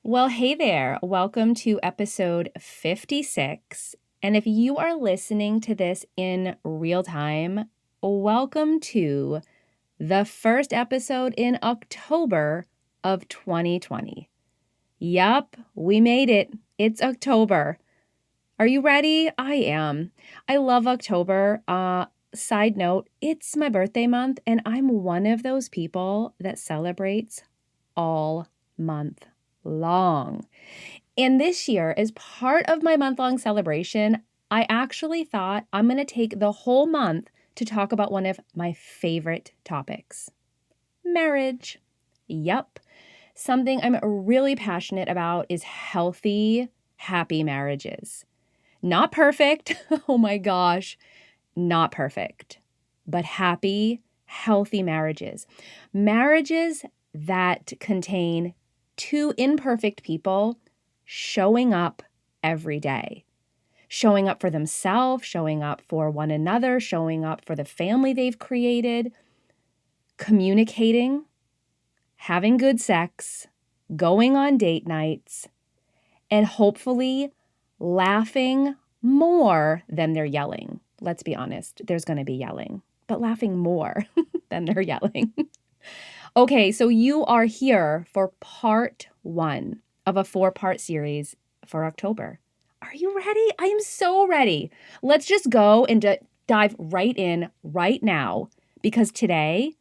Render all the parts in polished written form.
Well, hey there. Welcome to episode 56. And if you are listening to this in real time, welcome to the first episode in October of 2020. Yup, we made it. It's October. Are you ready? I am. I love October. Side note, it's my birthday month, and I'm one of those people that celebrates all month long. And this year, as part of my month-long celebration, I actually thought I'm going to take the whole month to talk about one of my favorite topics, marriage. Yup. Something I'm really passionate about is healthy, happy marriages. Not perfect. Oh my gosh. Not perfect, but happy, healthy marriages. Marriages that contain two imperfect people showing up every day, showing up for themselves, showing up for one another, showing up for the family they've created, communicating, having good sex, going on date nights, and hopefully laughing more than they're yelling. Let's be honest, there's going to be yelling, but laughing more than they're yelling. Okay, so you are here for part 1 of a 4-part series for October. Are you ready? I am so ready. Let's just go and dive right in right now, because today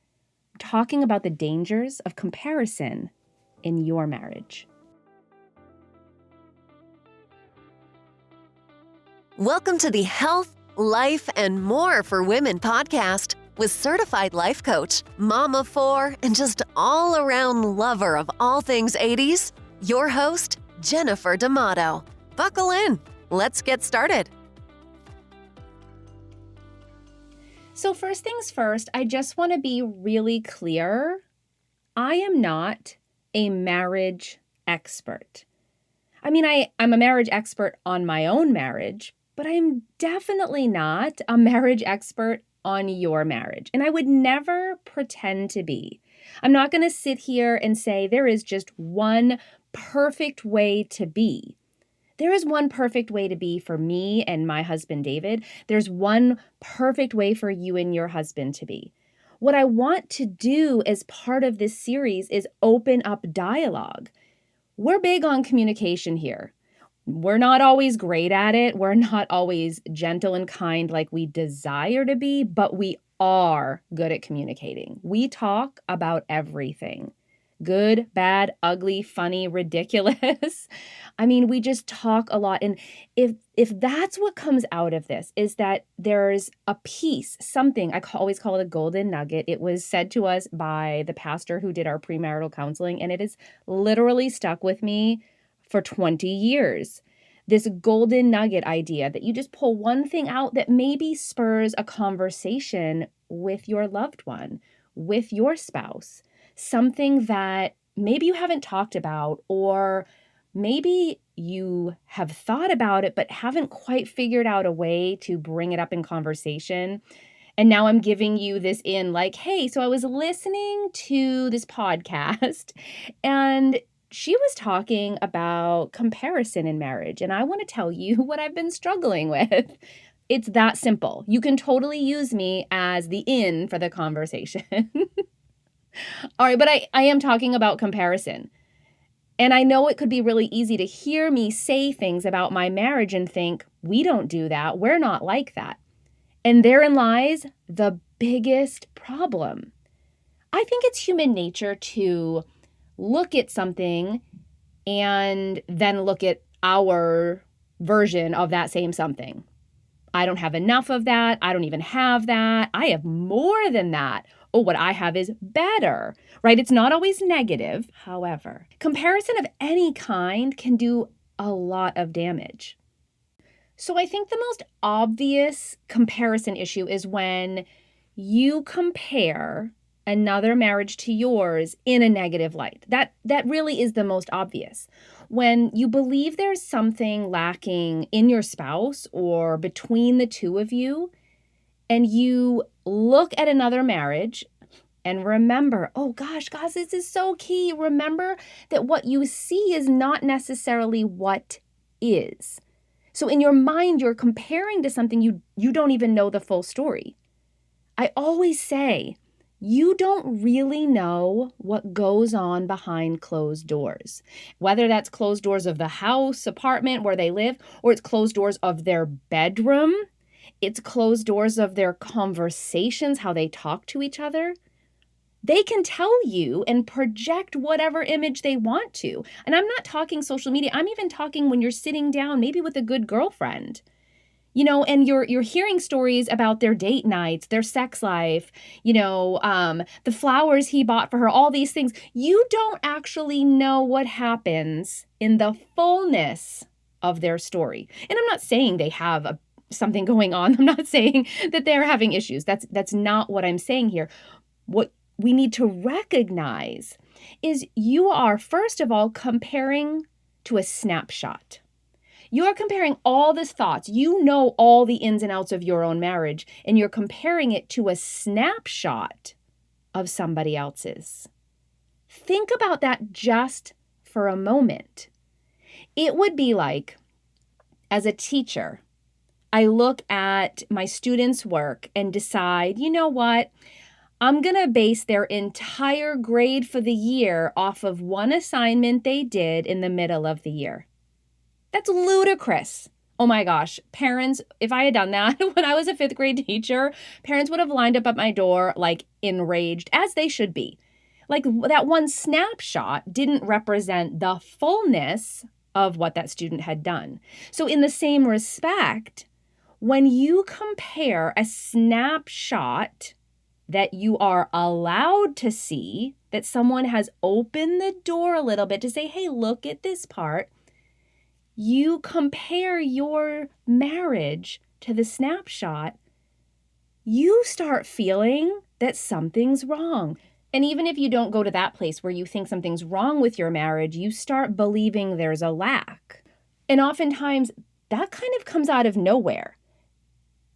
I'm talking about the dangers of comparison in your marriage. Welcome to the Health, Life, and More for Women podcast with certified life coach, mom of 4, and just all-around lover of all things 80s, your host, Jennifer D'Amato. Buckle in. Let's get started. So first things first, I just want to be really clear. I am not a marriage expert. I mean, I'm a marriage expert on my own marriage, but I am definitely not a marriage expert on your marriage. And I would never pretend to be. I'm not going to sit here and say there is just one perfect way to be. There is one perfect way to be for me and my husband, David. There's one perfect way for you and your husband to be. What I want to do as part of this series is open up dialogue. We're big on communication here. We're not always great at it. We're not always gentle and kind like we desire to be, but we are good at communicating. We talk about everything. Good, bad, ugly, funny, ridiculous. I mean, we just talk a lot. And if that's what comes out of this, is that there's a piece, something, always call it a golden nugget. It was said to us by the pastor who did our premarital counseling, and it has literally stuck with me for 20 years. This golden nugget idea that you just pull one thing out that maybe spurs a conversation with your loved one, with your spouse, something that maybe you haven't talked about, or maybe you have thought about it but haven't quite figured out a way to bring it up in conversation. And now I'm giving you this in like, hey, so I was listening to this podcast and she was talking about comparison in marriage. And I want to tell you what I've been struggling with. It's that simple. You can totally use me as the in for the conversation. All right, but I am talking about comparison. And I know it could be really easy to hear me say things about my marriage and think, we don't do that. We're not like that. And therein lies the biggest problem. I think it's human nature to look at something and then look at our version of that same something. I don't have enough of that. I don't even have that. I have more than that. Oh, what I have is better, right? It's not always negative. However, comparison of any kind can do a lot of damage. So I think the most obvious comparison issue is when you compare another marriage to yours in a negative light. That really is the most obvious. When you believe there's something lacking in your spouse or between the two of you, and you look at another marriage, And remember, oh gosh, guys, this is so key. Remember that what you see is not necessarily what is. So in your mind, you're comparing to something you don't even know the full story. I always say, you don't really know what goes on behind closed doors, whether that's closed doors of the house, apartment where they live, or it's closed doors of their bedroom. It's closed doors of their conversations, how they talk to each other. They can tell you and project whatever image they want to. And I'm not talking social media. I'm even talking when you're sitting down, maybe with a good girlfriend. And you're hearing stories about their date nights, their sex life, the flowers he bought for her, all these things. You don't actually know what happens in the fullness of their story. And I'm not saying they have something going on. I'm not saying that they're having issues. That's not what I'm saying here. What we need to recognize is you are, first of all, comparing to a snapshot. You're comparing all these thoughts. You know all the ins and outs of your own marriage, and you're comparing it to a snapshot of somebody else's. Think about that just for a moment. It would be like, as a teacher, I look at my students' work and decide, you know what? I'm going to base their entire grade for the year off of one assignment they did in the middle of the year. That's ludicrous. Oh my gosh, parents, if I had done that when I was a fifth grade teacher, parents would have lined up at my door like enraged, as they should be. Like that one snapshot didn't represent the fullness of what that student had done. So in the same respect, when you compare a snapshot that you are allowed to see, that someone has opened the door a little bit to say, hey, look at this part, you compare your marriage to the snapshot, you start feeling that something's wrong. And even if you don't go to that place where you think something's wrong with your marriage, you start believing there's a lack. And oftentimes that kind of comes out of nowhere.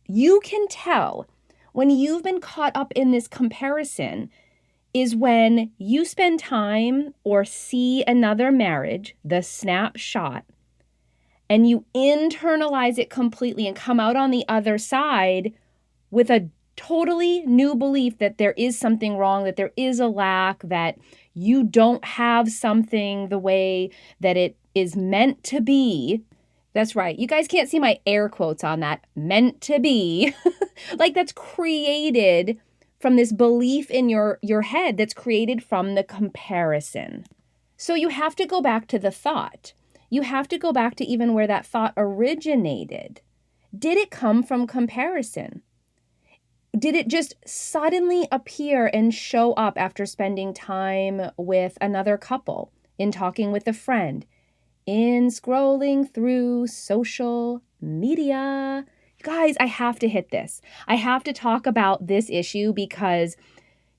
You can tell when you've been caught up in this comparison is when you spend time or see another marriage, the snapshot, and you internalize it completely and come out on the other side with a totally new belief that there is something wrong, that there is a lack, that you don't have something the way that it is meant to be. That's right. You guys can't see my air quotes on that. Meant to be. Like that's created from this belief in your head that's created from the comparison. So you have to go back to the thought. You have to go back to even where that thought originated. Did it come from comparison? Did it just suddenly appear and show up after spending time with another couple, in talking with a friend, in scrolling through social media? Guys, I have to hit this. I have to talk about this issue because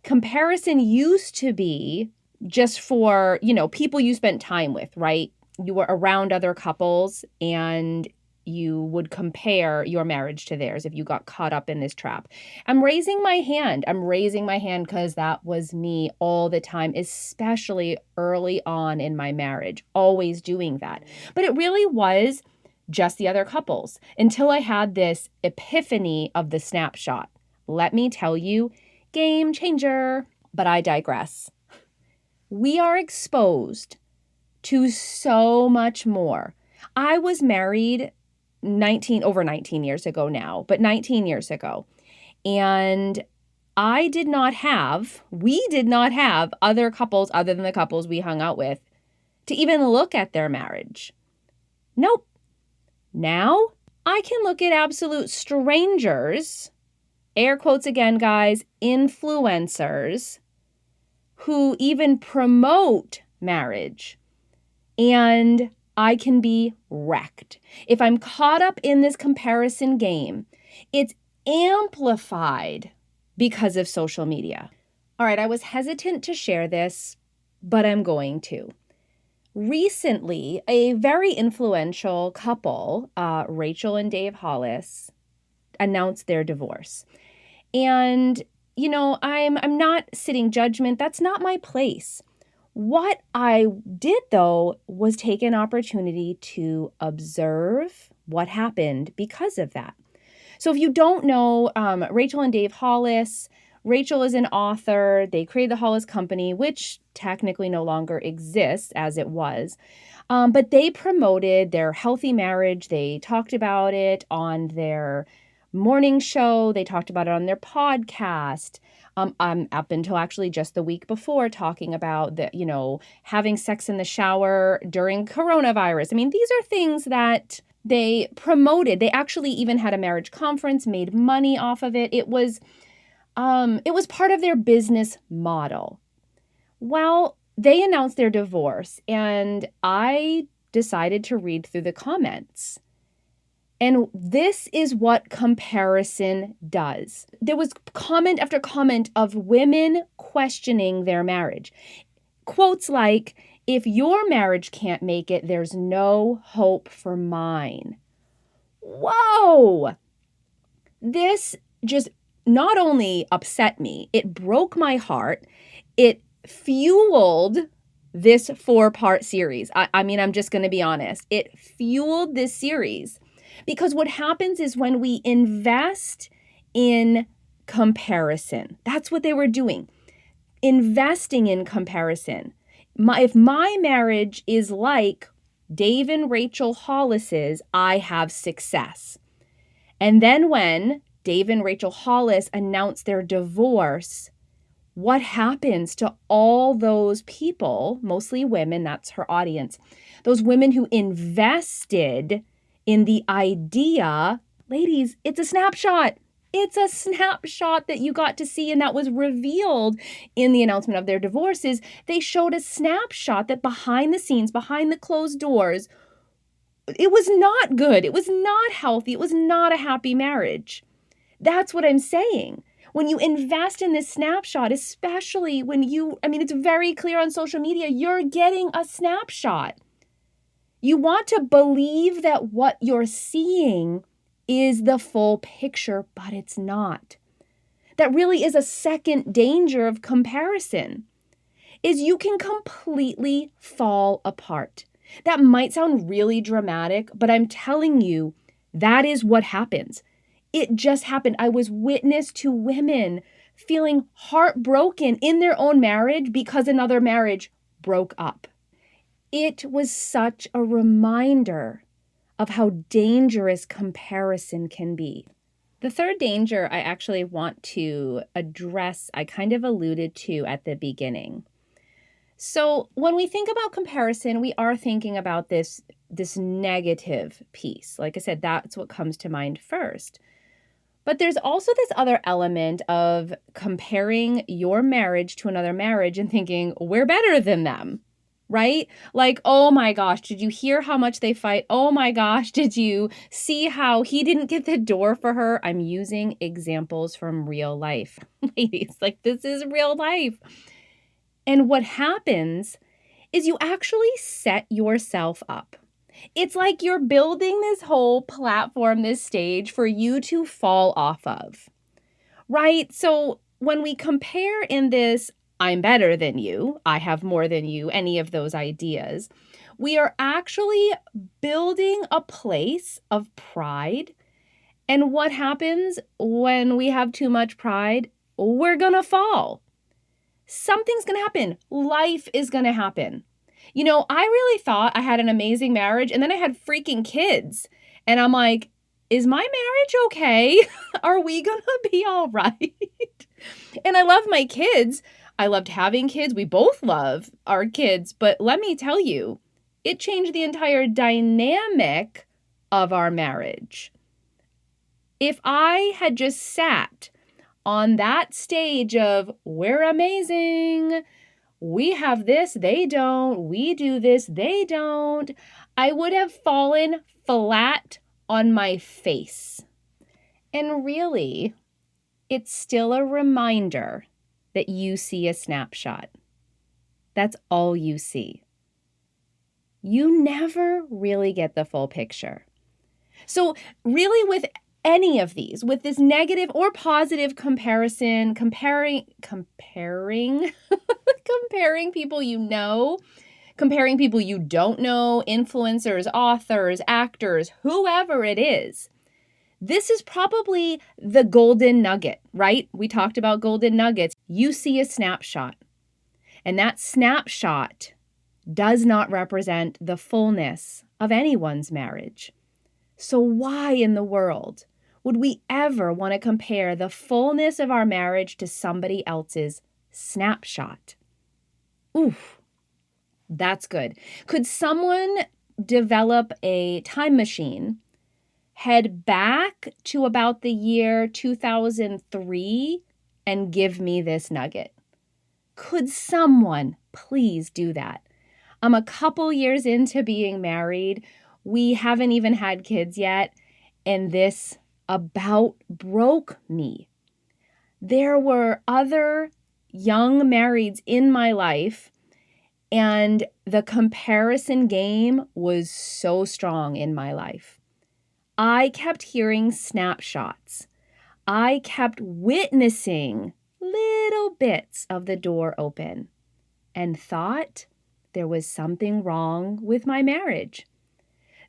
comparison used to be just for, people you spent time with, right? You were around other couples and you would compare your marriage to theirs if you got caught up in this trap. I'm raising my hand. Because that was me all the time, especially early on in my marriage, always doing that. But it really was just the other couples until I had this epiphany of the snapshot. Let me tell you, game changer. But I digress. We are exposed to so much more. I was married over 19 years ago now, but 19 years ago. And we did not have other couples other than the couples we hung out with to even look at their marriage. Nope. Now I can look at absolute strangers, air quotes again, guys, influencers, who even promote marriage, and I can be wrecked. If I'm caught up in this comparison game, it's amplified because of social media. All right, I was hesitant to share this, but I'm going to. Recently, a very influential couple, Rachel and Dave Hollis, announced their divorce. And, I'm not sitting judgment. That's not my place. What I did, though, was take an opportunity to observe what happened because of that. So if you don't know, Rachel and Dave Hollis, Rachel is an author. They created the Hollis Company, which technically no longer exists as it was. But they promoted their healthy marriage. They talked about it on their morning show. They talked about it on their podcast. Up until actually just the week before, talking about having sex in the shower during coronavirus. I mean, these are things that they promoted. They actually even had a marriage conference, made money off of it. It was part of their business model. Well, they announced their divorce, and I decided to read through the comments. And this is what comparison does. There was comment after comment of women questioning their marriage. Quotes like, "If your marriage can't make it, there's no hope for mine." Whoa! This just not only upset me, it broke my heart. It fueled this 4-part series. I mean, I'm just going to be honest. It fueled this series because what happens is when we invest in comparison, that's what they were doing, investing in comparison. If my marriage is like Dave and Rachel Hollis's, I have success. And then when Dave and Rachel Hollis announced their divorce, what happens to all those people, mostly women, that's her audience, those women who invested in the idea? Ladies, it's a snapshot. It's a snapshot that you got to see, and that was revealed in the announcement of their divorces. They showed a snapshot that behind the scenes, behind the closed doors, it was not good. It was not healthy. It was not a happy marriage. That's what I'm saying. When you invest in this snapshot, especially when it's very clear on social media, you're getting a snapshot. You want to believe that what you're seeing is the full picture, but it's not. That really is a second danger of comparison, is you can completely fall apart. That might sound really dramatic, but I'm telling you, that is what happens. It just happened. I was witness to women feeling heartbroken in their own marriage because another marriage broke up. It was such a reminder of how dangerous comparison can be. The third danger I actually want to address, I kind of alluded to at the beginning. So when we think about comparison, we are thinking about this negative piece. Like I said, that's what comes to mind first. But there's also this other element of comparing your marriage to another marriage and thinking, we're better than them, right? Like, oh my gosh, did you hear how much they fight? Oh my gosh, did you see how he didn't get the door for her? I'm using examples from real life. Ladies, like this is real life. And what happens is you actually set yourself up. It's like you're building this whole platform, this stage for you to fall off of, right? So when we compare in this, I'm better than you, I have more than you, any of those ideas, we are actually building a place of pride. And what happens when we have too much pride? We're going to fall. Something's going to happen. Life is going to happen. I really thought I had an amazing marriage, and then I had freaking kids. And I'm like, is my marriage okay? Are we going to be all right? And I love my kids. I loved having kids. We both love our kids. But let me tell you, it changed the entire dynamic of our marriage. If I had just sat on that stage of, we're amazing, we have this, they don't, we do this, they don't, I would have fallen flat on my face. And really, it's still a reminder that you see a snapshot. That's all you see. You never really get the full picture. So really, with any of these, with this negative or positive comparison, comparing comparing people you know, comparing people you don't know, influencers, authors, actors, whoever it is. This is probably the golden nugget, right? We talked about golden nuggets. You see a snapshot, and that snapshot does not represent the fullness of anyone's marriage. So why in the world would we ever want to compare the fullness of our marriage to somebody else's snapshot? Oof, that's good. Could someone develop a time machine, head back to about the year 2003, and give me this nugget? Could someone please do that? I'm a couple years into being married. We haven't even had kids yet, and this about broke me. There were other young marrieds in my life, and the comparison game was so strong in my life. I kept hearing snapshots. I kept witnessing little bits of the door open and thought there was something wrong with my marriage.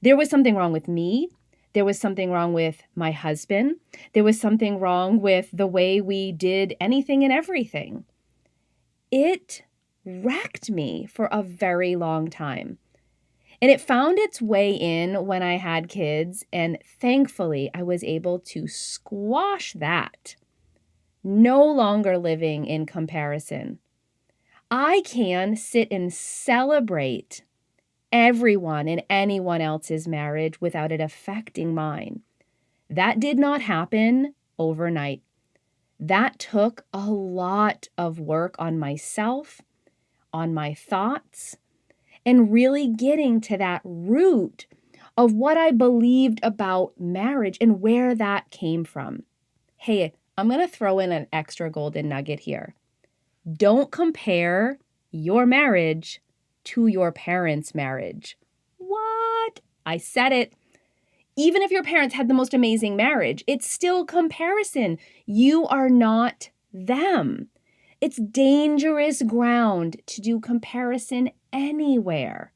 There was something wrong with me. There was something wrong with my husband. There was something wrong with the way we did anything and everything. It wrecked me for a very long time. And it found its way in when I had kids, and thankfully I was able to squash that. No longer living in comparison. I can sit and celebrate everyone and anyone else's marriage without it affecting mine. That did not happen overnight. That took a lot of work on myself, on my thoughts, and really getting to that root of what I believed about marriage and where that came from. Hey, I'm going to throw in an extra golden nugget here. Don't compare your marriage to your parents' marriage. What? I said it. Even if your parents had the most amazing marriage, it's still comparison. You are not them. It's dangerous ground to do comparison anywhere.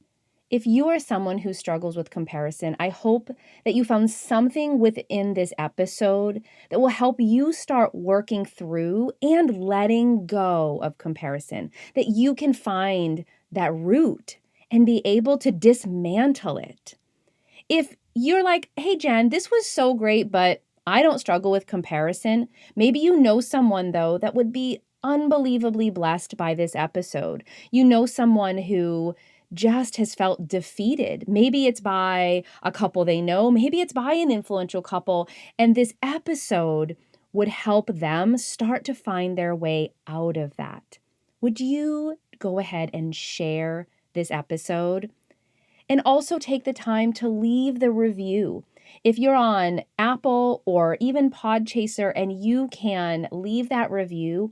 If you are someone who struggles with comparison, I hope that you found something within this episode that will help you start working through and letting go of comparison, that you can find that root and be able to dismantle it. If you're like, hey, Jen, this was so great, but I don't struggle with comparison. Maybe you know someone, though, that would be unbelievably blessed by this episode. You know someone who just has felt defeated. Maybe it's by a couple they know. Maybe it's by an influential couple. And this episode would help them start to find their way out of that. Would you go ahead and share this episode? And also take the time to leave the review. If you're on Apple or even Podchaser and you can leave that review,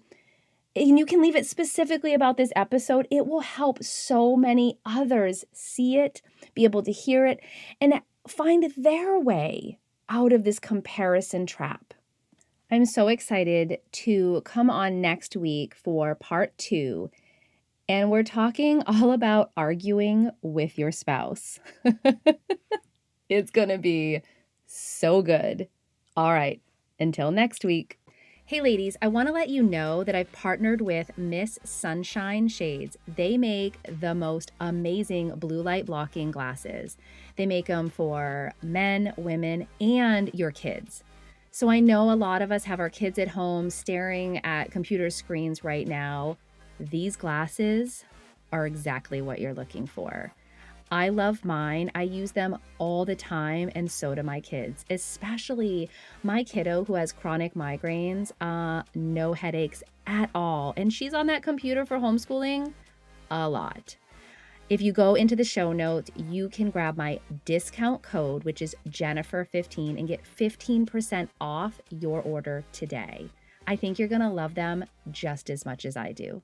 and you can leave it specifically about this episode, it will help so many others see it, be able to hear it, and find their way out of this comparison trap. I'm so excited to come on next week for part 2. And we're talking all about arguing with your spouse. It's going to be so good. All right, until next week. Hey ladies, I want to let you know that I've partnered with Miss Sunshine Shades. They make the most amazing blue light blocking glasses. They make them for men, women, and your kids. So I know a lot of us have our kids at home staring at computer screens right now. These glasses are exactly what you're looking for. I love mine. I use them all the time, and so do my kids, especially my kiddo who has chronic migraines, no headaches at all. And she's on that computer for homeschooling a lot. If you go into the show notes, you can grab my discount code, which is Jennifer15, and get 15% off your order today. I think you're going to love them just as much as I do.